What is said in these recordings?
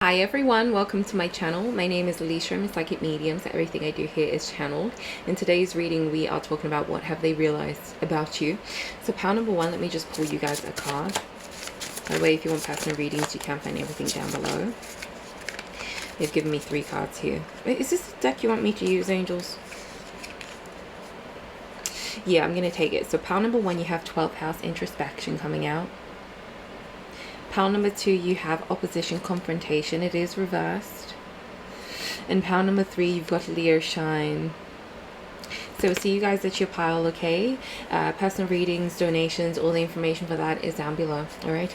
Hi everyone, welcome to my channel. My name is Elishea. I'm a psychic medium, so everything I do here is channeled. In today's reading, we are talking about what have they realized about you. So pile number one, let me just pull you guys a card. By the way, if you want personal readings, you can find everything down below. They've given me 3 cards here. Wait, is this the deck you want me to use, angels? Yeah, I'm going to take it. So pile number one, you have 12th house introspection coming out. Pile number 2, you have opposition confrontation. It is reversed. And pile number 3, you've got Leo shine. So see you guys at your pile, okay? Personal readings, donations, all the information for that is down below, all right?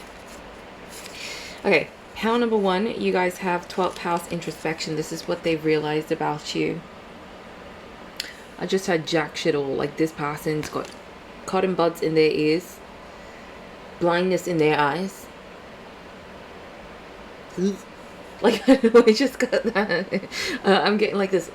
Okay, pile number 1, you guys have 12th house introspection. This is what they've realized about you. I just had jack shit all. Like, this person's got cotton buds in their ears, blindness in their eyes. Like, I just got that. I'm getting like this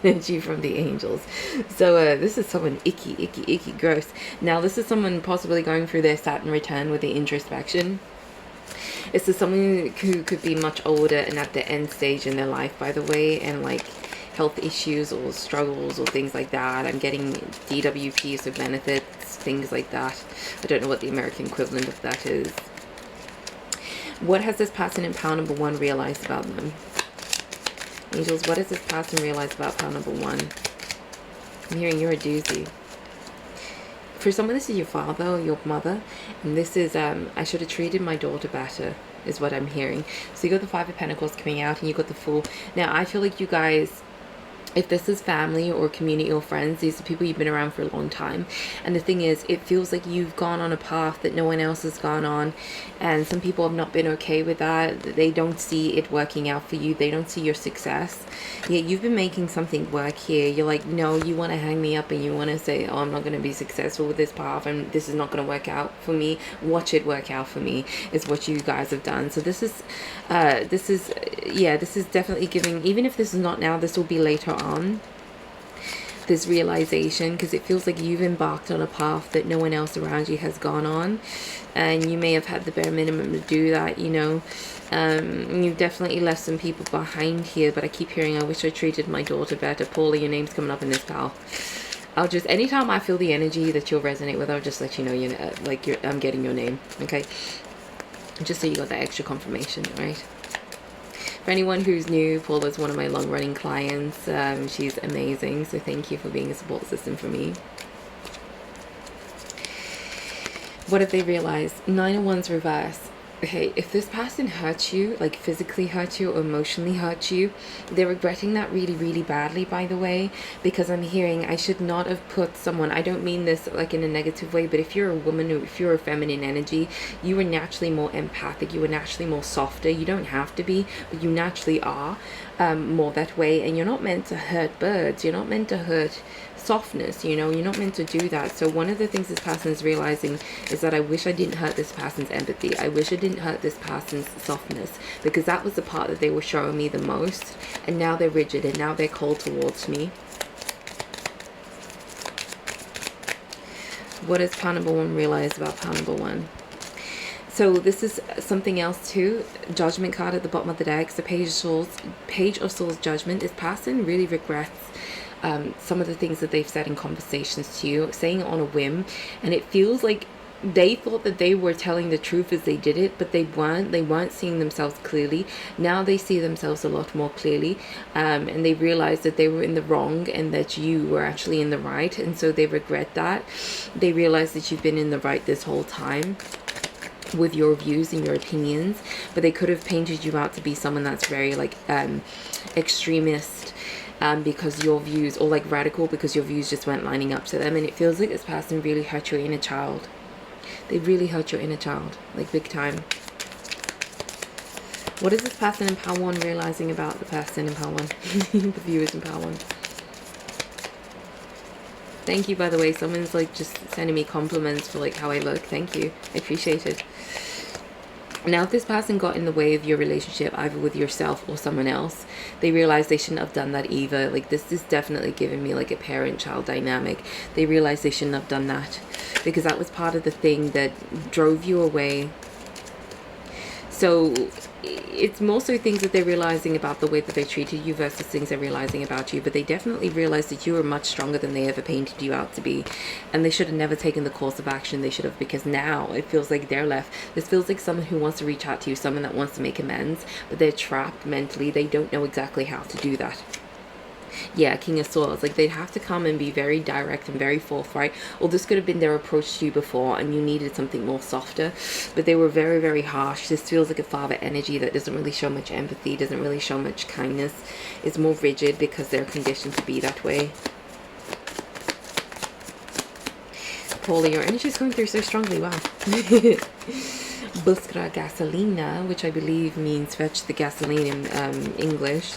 energy from the angels. So this is someone icky, gross. Now this is someone possibly going through their Saturn return with the introspection. This is someone who could be much older and at the end stage in their life, by the way, and like health issues or struggles or things like that. I'm getting DWP, so benefits, things like that. I don't know what the American equivalent of that is. What has this person in pile number 1 realized about them? Angels, what has this person realized about pile number 1? I'm hearing you're a doozy. For someone, this is your father or your mother. And this is, I should have treated my daughter better, is what I'm hearing. So you got the 5 of Pentacles coming out and you got the Fool. Now, I feel like you guys, if this is family or community or friends, these are people you've been around for a long time. And the thing is, it feels like you've gone on a path that no one else has gone on. And some people have not been okay with that. They don't see it working out for you. They don't see your success. Yet you've been making something work here. You're like, no, you want to hang me up and you want to say, oh, I'm not going to be successful with this path and this is not going to work out for me. Watch it work out for me is what you guys have done. So this is definitely giving, even if this is not now, this will be later on, this realization, because it feels like you've embarked on a path that no one else around you has gone on, and you may have had the bare minimum to do that, you know. You've definitely left some people behind here, but I keep hearing, I wish I treated my daughter better. Paula, your name's coming up in this, pal. I'll just, anytime I feel the energy that you'll resonate with, I'll just let you know, I'm getting your name, okay? Just so you got that extra confirmation, right? For anyone who's new, Paula's one of my long-running clients. She's amazing, so thank you for being a support system for me. What have they realized? 9 of Wands reverse. Okay, if this person hurts you, like physically hurt you or emotionally hurt you, they're regretting that really, really badly, by the way, because I'm hearing I should not have put someone, I don't mean this like in a negative way, but if you're a woman or if you're a feminine energy, you are naturally more empathic, you are naturally more softer. You don't have to be, but you naturally are more that way, and you're not meant to hurt birds, you're not meant to hurt softness, you know, you're not meant to do that. So one of the things this person is realizing is that I wish I didn't hurt this person's empathy. I wish I didn't hurt this person's softness, because that was the part that they were showing me the most, and now they're rigid and now they're cold towards me. What does pile number 1 realize about pile number 1? So this is something else too. Judgment card at the bottom of the deck. The Page of Swords judgment. This person really regrets some of the things that they've said in conversations to you, saying it on a whim, and it feels like they thought that they were telling the truth as they did it, but they weren't seeing themselves clearly. Now they see themselves a lot more clearly, and they realize that they were in the wrong and that you were actually in the right, and so they regret that. They realize that you've been in the right this whole time with your views and your opinions, but they could have painted you out to be someone that's very like extremist, because your views, or like radical, because your views just weren't lining up to them. And it feels like this person really hurt your inner child. They really hurt your inner child, like big time. What is this person in pile 1 realizing about the person in pile 1? The viewers in pile 1. Thank you, by the way. Someone's like just sending me compliments for like how I look. Thank you. I appreciate it. Now, if this person got in the way of your relationship, either with yourself or someone else, they realize they shouldn't have done that either. Like, this is definitely giving me like a parent-child dynamic. They realize they shouldn't have done that, because that was part of the thing that drove you away. So it's more so things that they're realizing about the way that they treated you versus things they're realizing about you. But they definitely realize that you are much stronger than they ever painted you out to be, and they should have never taken the course of action they should have, because now it feels like they're left. This feels like someone who wants to reach out to you, someone that wants to make amends, but they're trapped mentally. They don't know exactly how to do that. Yeah, King of Swords. Like, they'd have to come and be very direct and very forthright. Or this could have been their approach to you before and you needed something more softer. But they were very, very harsh. This feels like a father energy that doesn't really show much empathy, doesn't really show much kindness. It's more rigid because they're conditioned to be that way. Paula, your energy is coming through so strongly. Wow. Busca gasolina, which I believe means fetch the gasoline in English,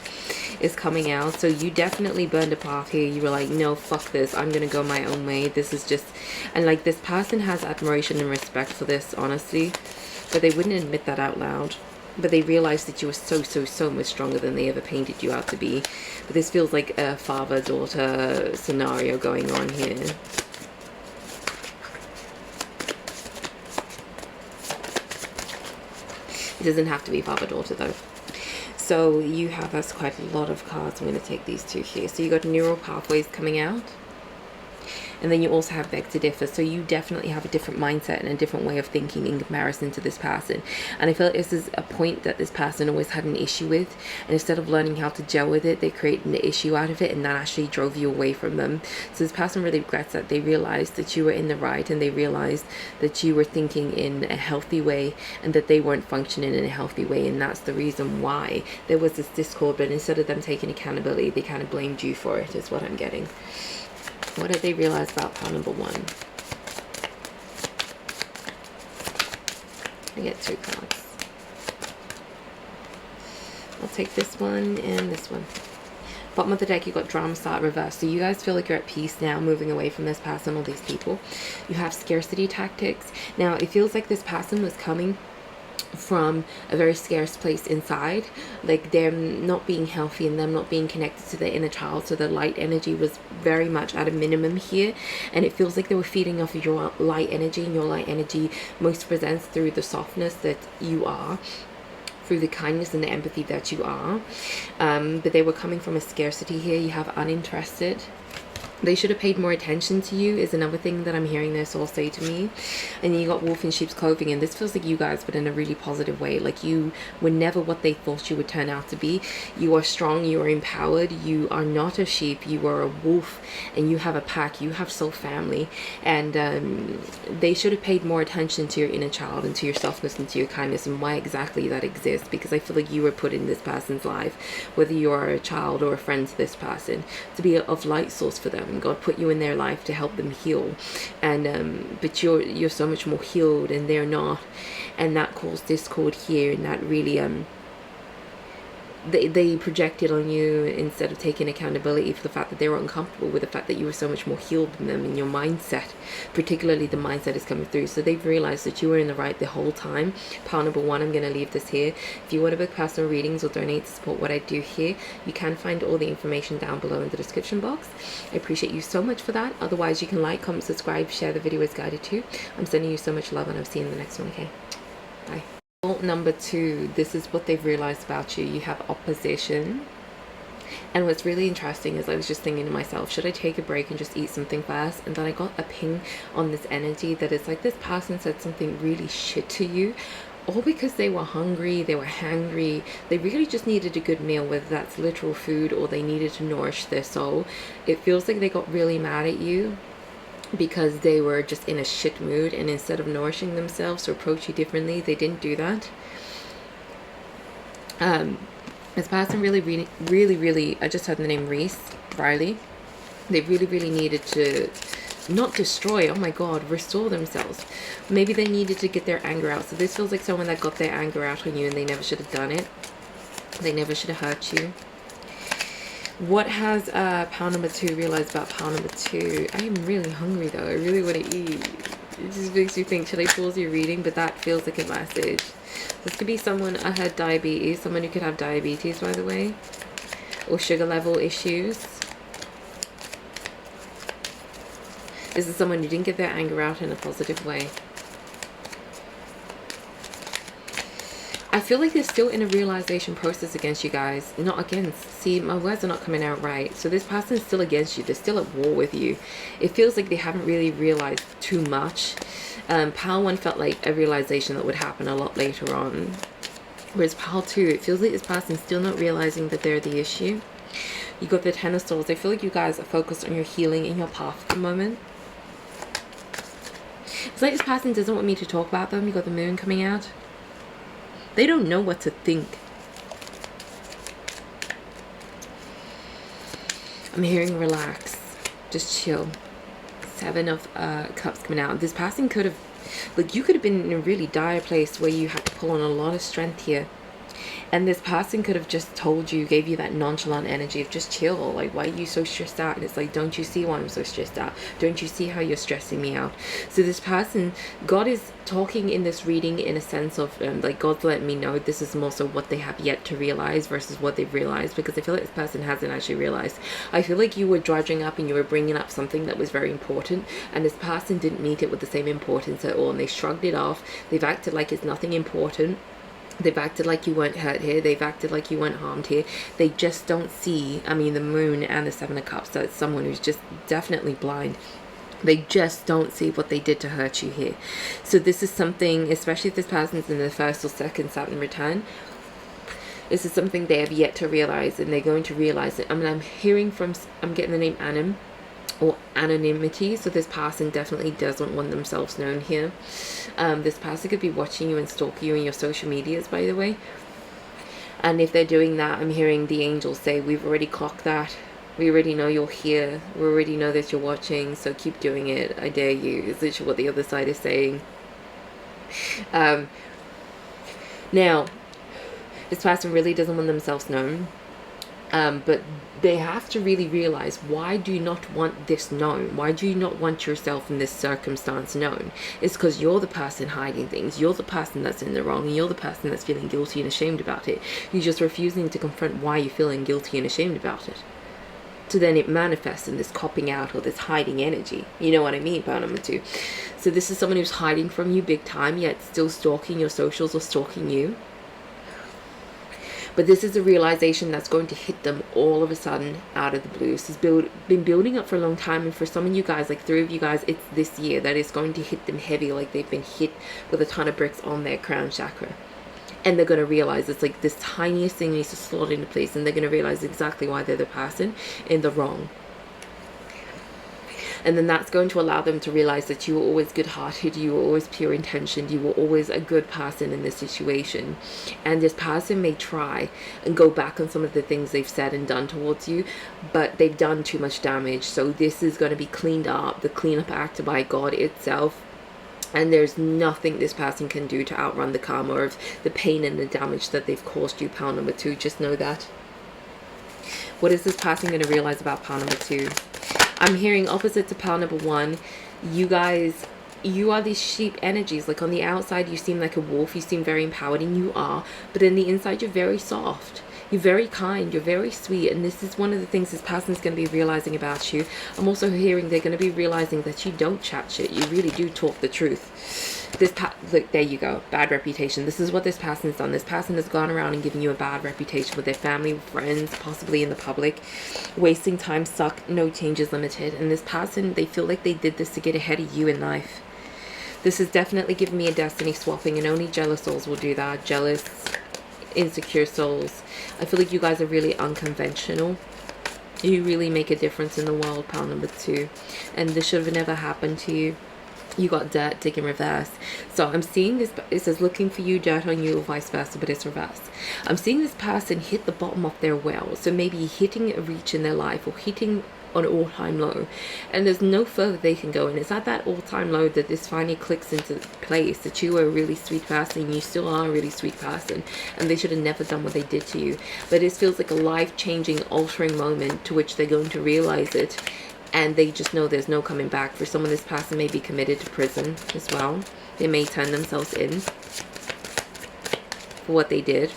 is coming out. So you definitely burned a path here. You were like, no, fuck this, I'm gonna go my own way. This is just, and like, this person has admiration and respect for this, honestly, but they wouldn't admit that out loud. But they realized that you were so much stronger than they ever painted you out to be. But this feels like a father-daughter scenario going on here. It doesn't have to be father-daughter though. So you have, that's quite a lot of cards. I'm going to take these two here. So you got neural pathways coming out. And then you also have beg to differ. So you definitely have a different mindset and a different way of thinking in comparison to this person. And I feel like this is a point that this person always had an issue with. And instead of learning how to gel with it, they created an issue out of it. And that actually drove you away from them. So this person really regrets that. They realized that you were in the right. And they realized that you were thinking in a healthy way. And that they weren't functioning in a healthy way. And that's the reason why there was this discord. But instead of them taking accountability, they kind of blamed you for it, is what I'm getting. What did they realize about pile number one? I get two cards. I'll take this one and this one. Bottom of the deck, you got drama start reverse. So you guys feel like you're at peace now, moving away from this person or these people. You have scarcity tactics. Now, it feels like this person was coming from a very scarce place inside, like them not being healthy and them not being connected to their inner child. So the light energy was very much at a minimum here, and it feels like they were feeding off of your light energy, and your light energy most presents through the softness that you are, through the kindness and the empathy that you are, but they were coming from a scarcity here. You have uninterested. They should have paid more attention to you is another thing that I'm hearing their soul say to me. And then you got wolf in sheep's clothing, and this feels like you guys, but in a really positive way. Like, you were never what they thought you would turn out to be. You are strong, you are empowered, you are not a sheep, you are a wolf, and you have a pack, you have soul family. And they should have paid more attention to your inner child and to your softness and to your kindness and why exactly that exists, because I feel like you were put in this person's life, whether you are a child or a friend to this person, to be of light source for them. And God put you in their life to help them heal, and but you're so much more healed and they're not, and that caused discord here, and that really they projected on you instead of taking accountability for the fact that they were uncomfortable with the fact that you were so much more healed than them in your mindset. Particularly the mindset is coming through. So they've realized that you were in the right the whole time. Pile number one, I'm going to leave this here. If you want to book personal readings or donate to support what I do here, you can find all the information down below in the description box. I appreciate you so much for that. Otherwise, you can like, comment, subscribe, share the video as guided too. I'm sending you so much love, and I'll see you in the next one. Okay, bye. Number two, this is what they've realized about you. You have opposition. And what's really interesting is I was just thinking to myself, should I take a break and just eat something first? And then I got a ping on this energy that it's like this person said something really shit to you, all because they were hungry, they were hangry, they really just needed a good meal, whether that's literal food or they needed to nourish their soul. It feels like they got really mad at you because they were just in a shit mood, and instead of nourishing themselves or approach you differently, they didn't do that. This person really, I just heard the name Riley. They really needed to not destroy, oh my god, restore themselves. Maybe they needed to get their anger out. So this feels like someone that got their anger out on you and they never should have done it. They never should have hurt you. What has pile number two realized about pile number two? I am really hungry though. I really want to eat. It just makes you think, should I pause your reading? But that feels like a message. This could be someone, I had diabetes, someone who could have diabetes, by the way, or sugar level issues. This is someone who didn't get their anger out in a positive way. I feel like they're still in a realization process against you guys. Not against. See, my words are not coming out right. So this person's still against you. They're still at war with you. It feels like they haven't really realized too much. Pile 1 felt like a realization that would happen a lot later on. Whereas Pile 2, it feels like this person's still not realizing that they're the issue. You got the 10 of Swords. I feel like you guys are focused on your healing and your path at the moment. It's like this person doesn't want me to talk about them. You got the Moon coming out. They don't know what to think. I'm hearing relax. Just chill. 7 of Cups coming out. This person could have, like, you could have been in a really dire place where you had to pull on a lot of strength here. And this person could have just told you, gave you that nonchalant energy of just chill. Like, why are you so stressed out? And it's like, don't you see why I'm so stressed out? Don't you see how you're stressing me out? So this person, God is talking in this reading in a sense of, like, God's letting me know this is more so what they have yet to realize versus what they've realized. Because I feel like this person hasn't actually realized. I feel like you were drudging up and you were bringing up something that was very important. And this person didn't meet it with the same importance at all. And they shrugged it off. They've acted like it's nothing important. They've acted like you weren't hurt here. They've acted like you weren't harmed here. They just don't see, I mean, the Moon and the 7 of Cups. That's someone who's just definitely blind. They just don't see what they did to hurt you here. So this is something, especially if this person's in the 1st or 2nd Saturn return, this is something they have yet to realize, and they're going to realize it. I mean, I'm hearing from, I'm getting the name Anim, or anonymity. So this person definitely doesn't want themselves known here. This person could be watching you and stalking you in your social medias, by the way. And if they're doing that, I'm hearing the angels say, we've already clocked that. We already know you're here. We already know that you're watching. So keep doing it. I dare you. Is literally what the other side is saying. Now, this person really doesn't want themselves known. But they have to really realize, why do you not want this known? Why do you not want yourself in this circumstance known? It's because you're the person hiding things. You're the person that's in the wrong, and you're the person that's feeling guilty and ashamed about it. You're just refusing to confront why you're feeling guilty and ashamed about it. So then it manifests in this copping out or this hiding energy. You know what I mean, part number 2. So this is someone who's hiding from you big time, yet still stalking your socials or stalking you. But this is a realization that's going to hit them all of a sudden out of the blue. This has been building up for a long time. And for some of you guys, like 3 of you guys, it's this year that is going to hit them heavy. Like they've been hit with a ton of bricks on their crown chakra. And they're going to realize it's like this tiniest thing needs to slot into place. And they're going to realize exactly why they're the person in the wrong. And then that's going to allow them to realize that you were always good-hearted, you were always pure intentioned, you were always a good person in this situation. And this person may try and go back on some of the things they've said and done towards you, but they've done too much damage. So this is going to be cleaned up, the cleanup act by God itself. And there's nothing this person can do to outrun the karma of the pain and the damage that they've caused you, pile number 2. Just know that. What is this person going to realize about pile number 2? I'm hearing opposite to pile number 1. You guys, you are these sheep energies. Like on the outside, you seem like a wolf. You seem very empowered, and you are. But in the inside, you're very soft. You're very kind. You're very sweet. And this is one of the things this person's going to be realizing about you. I'm also hearing they're going to be realizing that you don't chat shit. You really do talk the truth. Look, there you go. Bad reputation. This is what this person's done. This person has gone around and given you a bad reputation with their family, friends, possibly in the public. Wasting time, suck, no changes limited. And this person, they feel like they did this to get ahead of you in life. This has definitely given me a destiny swapping, and only jealous souls will do that. Jealous, insecure souls. I feel like you guys are really unconventional. You really make a difference in the world, pile number 2. And this should have never happened to you. You got dirt, dig in reverse. So I'm seeing this, it says looking for you, dirt on you, or vice versa, but it's reverse. I'm seeing this person hit the bottom of their well. So maybe hitting a reach in their life, or hitting an all-time low, and there's no further they can go. And it's at that all-time low that this finally clicks into place, that you are a really sweet person. You still are a really sweet person, and they should have never done what they did to you. But it feels like a life-changing, altering moment to which they're going to realize it. And they just know there's no coming back. For someone, this person may be committed to prison as well. They may turn themselves in for what they did,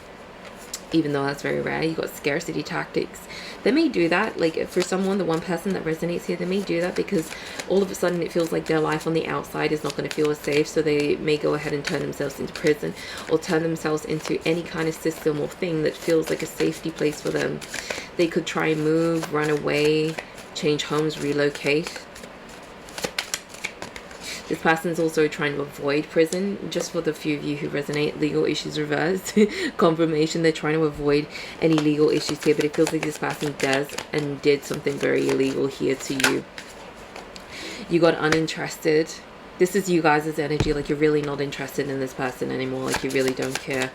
even though that's very rare. You got scarcity tactics. They may do that, like for someone, the one person that resonates here, they may do that because all of a sudden it feels like their life on the outside is not going to feel as safe. So they may go ahead and turn themselves into prison, or turn themselves into any kind of system or thing that feels like a safety place for them. They could try and move, run away, change homes, relocate. This person's also trying to avoid prison. Just for the few of you who resonate, legal issues reversed. Confirmation, they're trying to avoid any legal issues here, but it feels like this person does and did something very illegal here to you. You got uninterested. This is you guys' energy, like you're really not interested in this person anymore, like you really don't care.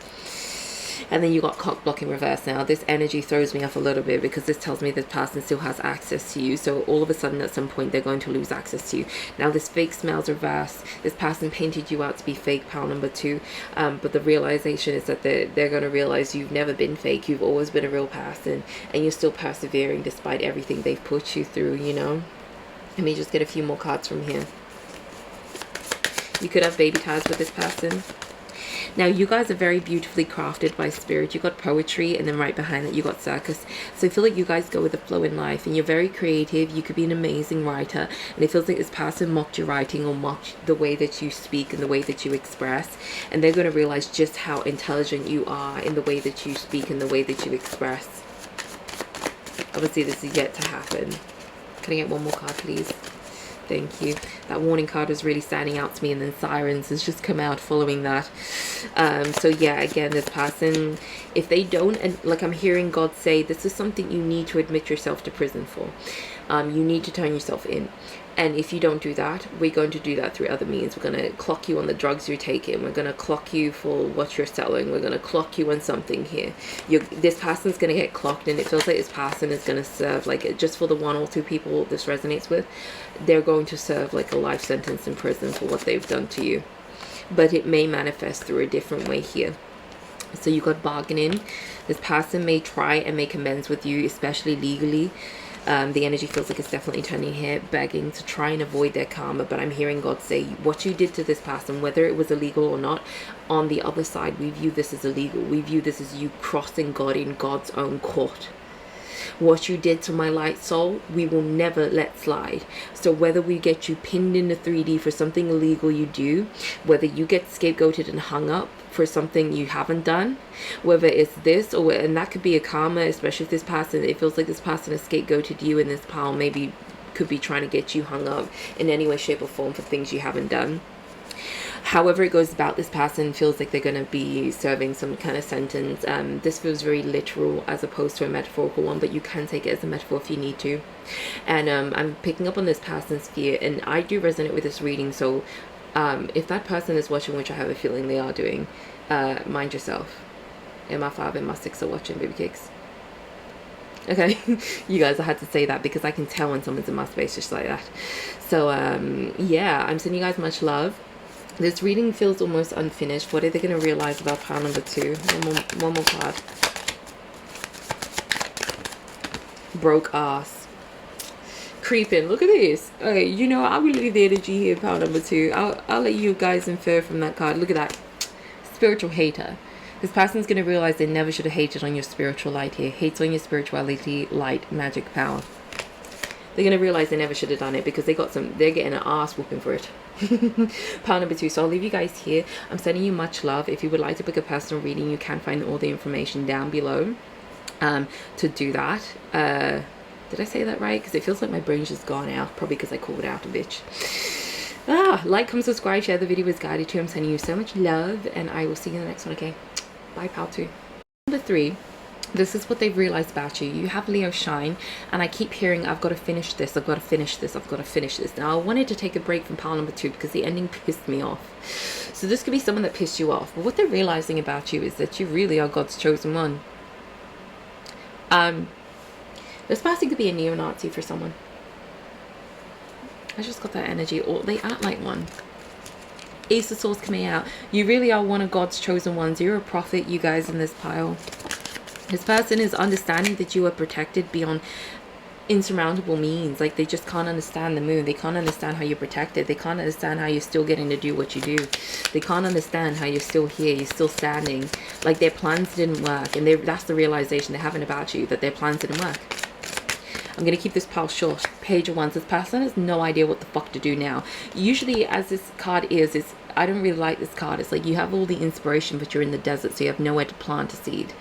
And then you got cock block in reverse. Now this energy throws me off a little bit because this tells me this person still has access to you. So all of a sudden at some point they're going to lose access to you. Now this fake smells reverse. This person painted you out to be fake, pile number 2. But the realization is that they're going to realize you've never been fake. You've always been a real person, and you're still persevering despite everything they've put you through, you know. Let me just get a few more cards from here. You could have baby ties with this person. Now, you guys are very beautifully crafted by spirit. You got poetry, and then right behind that, you got circus. So I feel like you guys go with the flow in life, and you're very creative. You could be an amazing writer, and it feels like this person mocked your writing or mocked the way that you speak and the way that you express. And they're going to realize just how intelligent you are in the way that you speak and the way that you express. Obviously, this is yet to happen. Can I get one more card, please? Thank you. That warning card is really standing out to me, and then sirens has just come out following that. So yeah, again, this person, if they don't, and like I'm hearing God say, this is something you need to admit yourself to prison for. You need to turn yourself in. And if you don't do that, we're going to do that through other means. We're going to clock you on the drugs you're taking. We're going to clock you for what you're selling. We're going to clock you on something here. This person's going to get clocked, and it feels like this person is going to serve, like, just for the 1 or 2 people this resonates with, they're going to serve like a life sentence in prison for what they've done to you. But it may manifest through a different way here. So you got bargaining. This person may try and make amends with you, especially legally. The energy feels like it's definitely turning here, begging to try and avoid their karma. But I'm hearing God say, what you did to this person, whether it was illegal or not, on the other side, we view this as illegal. We view this as you crossing God in God's own court. What you did to my light soul, we will never let slide. So whether we get you pinned into 3D for something illegal you do, whether you get scapegoated and hung up for something you haven't done, whether it's this or, and that could be a karma, especially if this person, it feels like this person has scapegoated you, and this pile maybe could be trying to get you hung up in any way, shape or form for things you haven't done. However it goes about, this person feels like they're going to be serving some kind of sentence. This feels very literal as opposed to a metaphorical one, but you can take it as a metaphor if you need to. And I'm picking up on this person's fear, and I do resonate with this reading. So if that person is watching, which I have a feeling they are doing, mind yourself. MI5 and MI6 are watching, baby cakes. Okay, you guys, I had to say that because I can tell when someone's in my space just like that. So yeah, I'm sending you guys much love. This reading feels almost unfinished. What are they going to realize about pile number 2? One more card. Broke ass. Creeping. Look at this. Okay, you know, I will leave the energy here, pile number 2. I'll let you guys infer from that card. Look at that. Spiritual hater. This person's going to realize they never should have hated on your spiritual light here. Hates on your spirituality, light, magic, power. They're going to realize they never should have done it because they're getting an ass whooping for it. Pile number 2. So I'll leave you guys here. I'm sending you much love. If you would like to book a personal reading, you can find all the information down below to do that. Did I say that right? Because it feels like my brain's just gone out, probably because I called out a bitch. Like, comment, subscribe, share the video with guided to. I'm sending you so much love, and I will see you in the next one. Okay, bye, pile 2. Number 3. This is what they've realized about you. You have Leo shine, and I keep hearing, I've got to finish this, I've got to finish this, I've got to finish this. Now, I wanted to take a break from pile number 2 because the ending pissed me off. So this could be someone that pissed you off. But what they're realizing about you is that you really are God's chosen one. This person could be a neo-Nazi for someone. I just got that energy. Or they act like one. Ace of Swords coming out. You really are one of God's chosen ones. You're a prophet, you guys, in this pile. This person is understanding that you are protected beyond insurmountable means. Like, they just can't understand the moon. They can't understand how you're protected. They can't understand how you're still getting to do what you do. They can't understand how you're still here, you're still standing. Like, their plans didn't work, and that's the realization they're having about you, that their plans didn't work. I'm going to keep this pile short. Page of Wands. This person has no idea what the fuck to do now. Usually, as this card is I don't really like this card. It's like you have all the inspiration, but you're in the desert, so you have nowhere to plant a seed.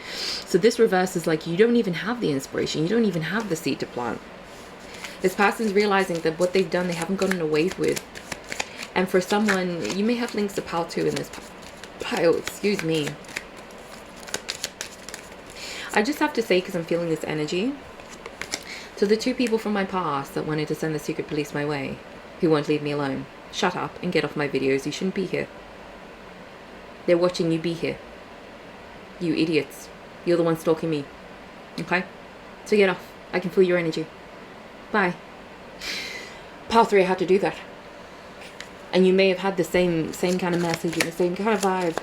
So this reverse is like you don't even have the inspiration. You don't even have the seed to plant. This person's realizing that what they've done, they haven't gotten away with. And for someone, you may have links to pile 2 in this pile. Excuse me. I just have to say, because I'm feeling this energy, to the 2 people from my past that wanted to send the secret police my way, who won't leave me alone. Shut up and get off my videos. You shouldn't be here. They're watching you be here. You idiots. You're the one stalking me. Okay? So get off. I can feel your energy. Bye. Pile 3, I had to do that. And you may have had the same kind of message and the same kind of vibe.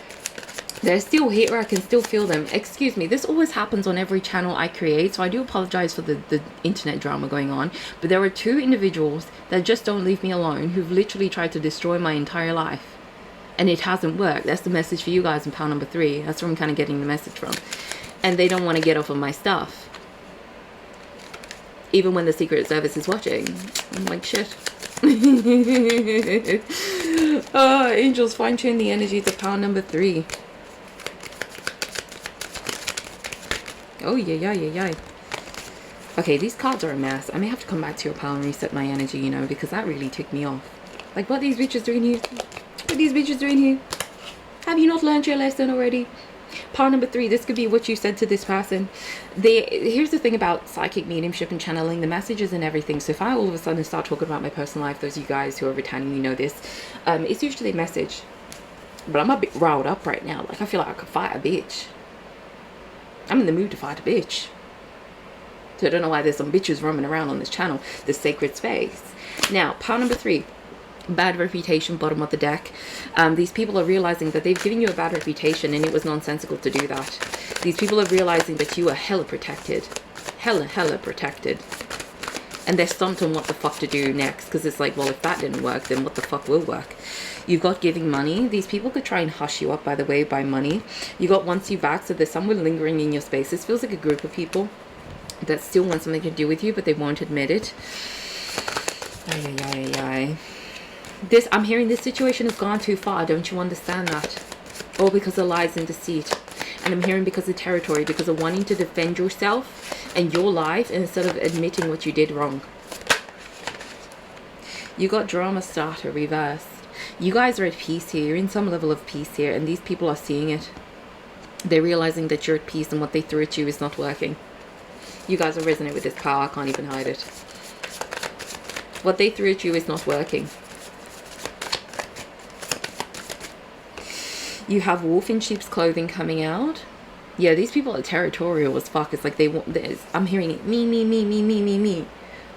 They're still here. I can still feel them. Excuse me. This always happens on every channel I create. So I do apologize for the internet drama going on. But there are 2 individuals that just don't leave me alone, who've literally tried to destroy my entire life. And it hasn't worked. That's the message for you guys in pile number 3. That's where I'm kind of getting the message from. And they don't want to get off of my stuff. Even when the Secret Service is watching. I'm like, shit. Angels, fine-tune the energies of pile number 3. Oh, yeah. Okay, these cards are a mess. I may have to come back to your pile and reset my energy, you know, because that really ticked me off. Like, what are these bitches doing here? What are these bitches doing here? Have you not learned your lesson already? Pile number 3, this could be what you said to this person. Here's the thing about psychic mediumship and channeling, the messages and everything. So if I all of a sudden start talking about my personal life, those of you guys who are returning, you know this, it's usually a message. But I'm a bit riled up right now. Like, I feel like I could fight a bitch. I'm in the mood to fight a bitch. So I don't know why there's some bitches roaming around on this channel, this sacred space. Now, pile number 3, bad reputation, bottom of the deck. These people are realizing that they've given you a bad reputation, and it was nonsensical to do that. These people are realizing that you are hella protected. Hella protected. And they're stumped on what the fuck to do next, because it's like, well, if that didn't work, then what the fuck will work? You've got giving money. These people could try and hush you up, by the way, by money. You got wants you back, so there's someone lingering in your space. This feels like a group of people that still want something to do with you, but they won't admit it. This, I'm hearing this situation has gone too far. Don't you understand that? All because of lies and deceit. And I'm hearing because of territory, because of wanting to defend yourself and your life instead of admitting what you did wrong. You got drama starter reversed. You guys are at peace here. You're in some level of peace here, and these people are seeing it. They're realizing that you're at peace and what they threw at you is not working. You guys will resonate with this power. I can't even hide it. What they threw at you is not working. You have wolf in sheep's clothing coming out. Yeah, these people are territorial as fuck. It's like they want this. I'm hearing it. Me.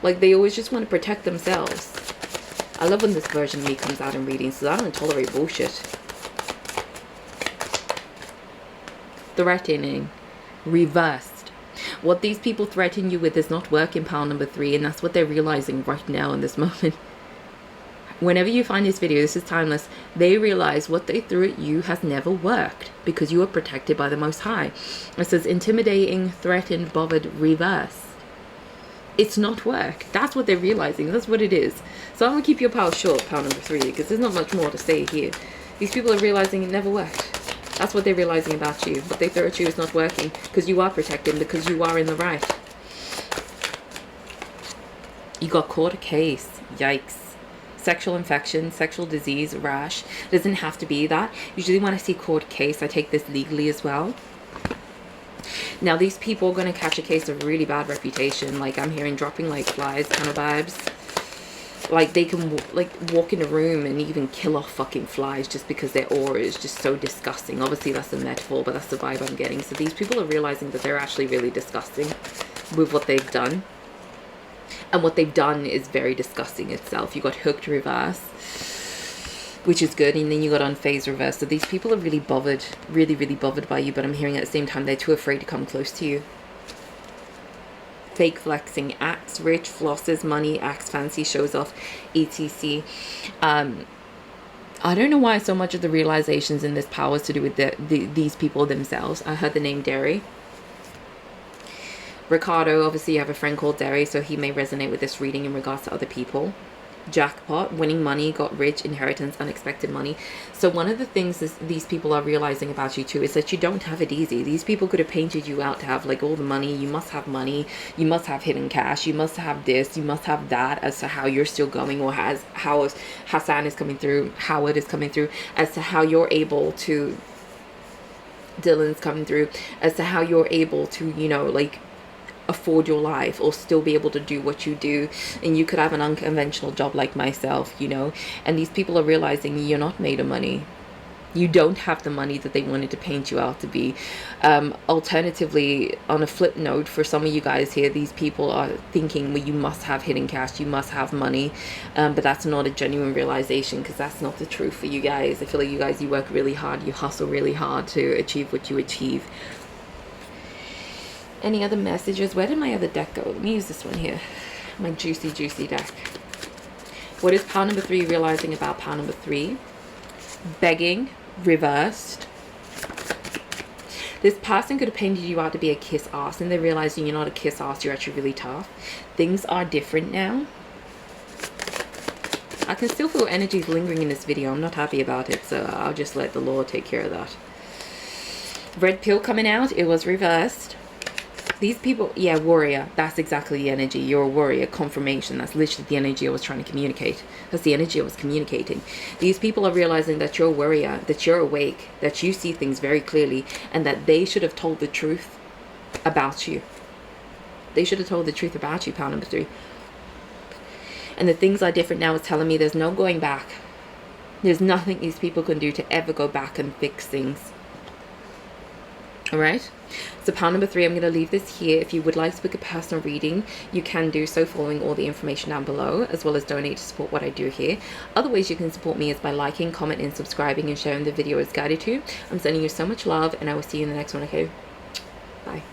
Like they always just want to protect themselves. I love when this version of me comes out in readings, so I don't tolerate bullshit. Threatening. Reversed. What these people threaten you with is not working, pile number 3, and that's what they're realizing right now in this moment. Whenever you find this video, this is timeless, they realize what they threw at you has never worked because you are protected by the Most High. It says intimidating, threatened, bothered, reverse. It's not work. That's what they're realizing. That's what it is. So I'm going to keep your pile short, pile number 3, because there's not much more to say here. These people are realizing it never worked. That's what they're realizing about you. What they throw at you is not working because you are protected, because you are in the right. You got caught a case. Yikes. Sexual infection, sexual disease, rash. It doesn't have to be that. Usually when I see court case, I take this legally as well. Now these people are going to catch a case of really bad reputation. Like I'm hearing dropping like flies kind of vibes. Like they can like walk in a room and even kill off fucking flies just because their aura is just so disgusting. Obviously that's a metaphor, but that's the vibe I'm getting. So these people are realizing that they're actually really disgusting with what they've done. And what they've done is very disgusting itself. You got hooked reverse, which is good. And then you got unfazed reverse. So these people are really bothered, really bothered by you. But I'm hearing at the same time, they're too afraid to come close to you. Fake flexing, acts rich, flosses money, acts fancy, shows off, etc. I don't know why so much of the realizations in this power is to do with these people themselves. I heard the name Dairy. Ricardo, obviously you have a friend called Derry, so he may resonate with this reading in regards to other people. Jackpot, winning money, got rich, inheritance, unexpected money. So one of the things these people are realizing about you too is that you don't have it easy. These people could have painted you out to have like all the money. You must have money, you must have hidden cash, you must have this, you must have that, as to how you're still going, or how Hassan is coming through, Howard is coming through, as to how you're able to, Dylan's coming through, as to how you're able to, you know, like afford your life or still be able to do what you do. And you could have an unconventional job like myself, you know, and these people are realizing you're not made of money. You don't have the money that they wanted to paint you out to be. Alternatively, on a flip note, for some of you guys here, these people are thinking, well, you must have hidden cash, you must have money, but that's not a genuine realization, because that's not the truth for you guys. I feel like you guys, you work really hard, you hustle really hard to achieve what you achieve. Any other messages? Where did my other deck go? Let me use this one here, my juicy deck. What is pile number 3 realizing about pile number 3? Begging reversed. This person could have painted you out to be a kiss ass, and they're realizing you're not a kiss ass, you're actually really tough. Things are different now. I can still feel energies lingering in this video. I'm not happy about it, so I'll just let the Lord take care of that. Red pill coming out. It was reversed. These people, yeah, warrior, that's exactly the energy. You're a warrior, confirmation. That's literally the energy I was trying to communicate. That's the energy I was communicating. These people are realizing that you're a warrior, that you're awake, that you see things very clearly, and that they should have told the truth about you. They should have told the truth about you, pile number 3. And the things are different now is telling me there's no going back. There's nothing these people can do to ever go back and fix things. All right, so pile number 3, I'm going to leave this here. If you would like to book a personal reading, you can do so following all the information down below, as well as donate to support what I do here. Other ways you can support me is by liking, commenting, subscribing, and sharing the video as guided to. I'm sending you so much love, and I will see you in the next one, okay? Bye.